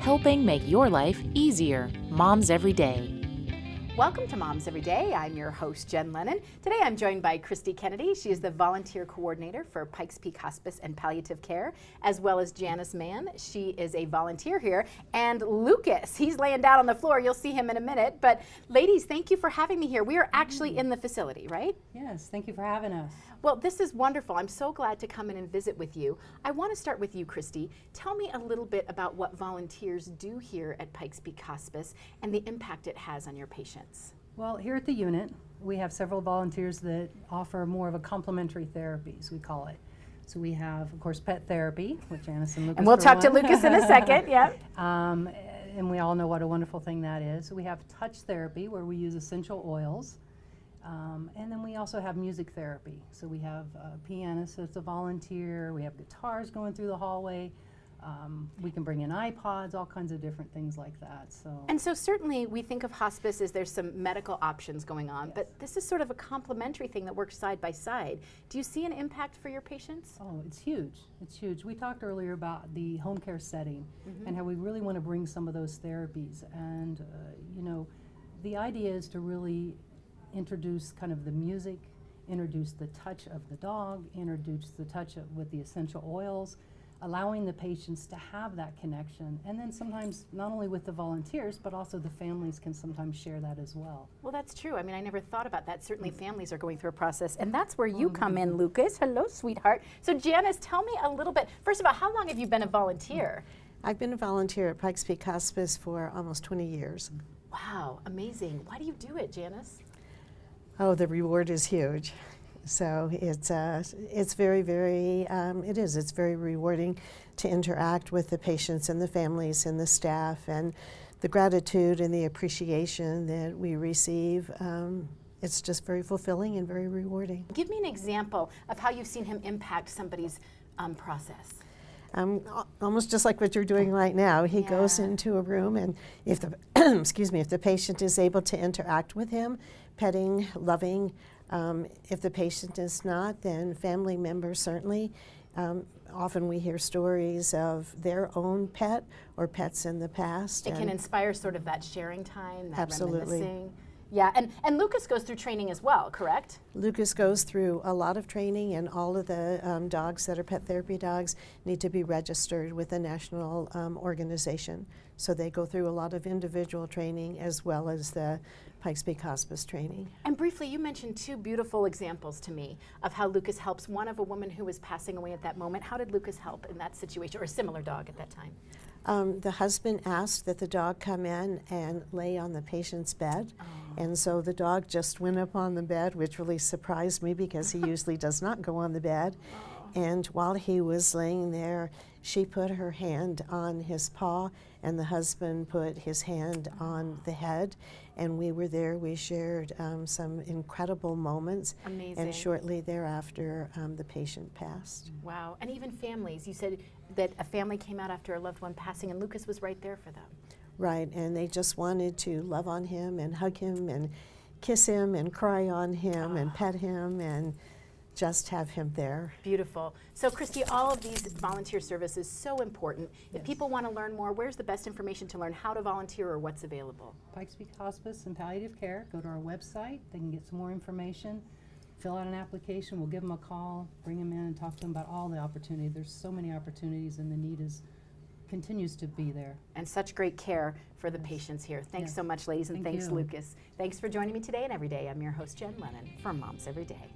helping make your life easier. Moms Every Day. Welcome to Moms Every Day. I'm your host, Jen Lennon. Today I'm joined by Christy Kennedy. She is the volunteer coordinator for Pikes Peak Hospice and Palliative Care, as well as Janice Mann. She is a volunteer here. And Lucas, he's laying down on the floor. You'll see him in a minute. But ladies, thank you for having me here. We are actually in the facility, right? Yes, thank you for having us. Well, this is wonderful. I'm so glad to come in and visit with you. I want to start with you, Christy. Tell me a little bit about what volunteers do here at Pikes Peak Hospice and the impact it has on your patients. Well, here at the unit, we have several volunteers that offer more of a complementary therapies, we call it. So we have, of course, pet therapy, which Janice and Lucas And we'll talk to one. Lucas in a second, yeah. And we all know what a wonderful thing that is. We have touch therapy, where we use essential oils. And then we also have music therapy. So we have a pianist that's a volunteer, we have guitars going through the hallway, we can bring in iPods, all kinds of different things like that. And so certainly we think of hospice as there's some medical options going on, yes. But this is sort of a complementary thing that works side by side. Do you see an impact for your patients? Oh, it's huge. It's huge. We talked earlier about the home care setting and how we really want to bring some of those therapies. And, you know, the idea is to really introduce kind of the music, introduce the touch of the dog, introduce the touch with the essential oils, allowing the patients to have that connection. And then sometimes not only with the volunteers, but also the families can sometimes share that as well. Well, that's true. I mean, I never thought about that. Certainly families are going through a process, and that's where you come in, Lucas. Hello, sweetheart. So Janice, tell me a little bit, first of all, how long have you been a volunteer? I've been a volunteer at Pikes Peak Hospice for almost 20 years. Wow, amazing. Why do you do it, Janice? Oh, the reward is huge. So it's very, very, it's very rewarding to interact with the patients and the families and the staff, and the gratitude and the appreciation that we receive. It's just very fulfilling and very rewarding. Give me an example of how you've seen him impact somebody's process. Almost just like what you're doing right now. He goes into a room, and if the if the patient is able to interact with him, petting, loving. If the patient is not, then family members certainly. Often we hear stories of their own pet or pets in the past. It can inspire sort of that sharing time, that absolutely. Reminiscing. Yeah, and Lucas goes through training as well, correct? Lucas goes through a lot of training, and all of the dogs that are pet therapy dogs need to be registered with a national organization. So they go through a lot of individual training as well as the Pikes Peak Hospice training. And briefly, you mentioned two beautiful examples to me of how Lucas helps. One of a woman who was passing away at that moment. How did Lucas help in that situation, or a similar dog at that time? The husband asked that the dog come in and lay on the patient's bed. Oh. And so the dog just went up on the bed, which really surprised me because he usually does not go on the bed. Oh. And while he was laying there, she put her hand on his paw, and the husband put his hand on the head. And we were there. We shared some incredible moments. Amazing. And shortly thereafter, the patient passed. Wow. And even families. You said that a family came out after a loved one passing, and Lucas was right there for them. Right, and they just wanted to love on him and hug him and kiss him and cry on him and pet him and just have him there. Beautiful. So Christy, all of these volunteer services so important. If people want to learn more, where's the best information to learn how to volunteer or what's available? Pikes Peak Hospice and Palliative Care. Go to our website. They can get some more information. Fill out an application. We'll give them a call, bring them in and talk to them about all the opportunities. There's so many opportunities, and the need continues to be there. And such great care for the patients here. Thanks so much, ladies, and thanks, Lucas. Thanks for joining me today and every day. I'm your host, Jen Lennon, from Moms Every Day.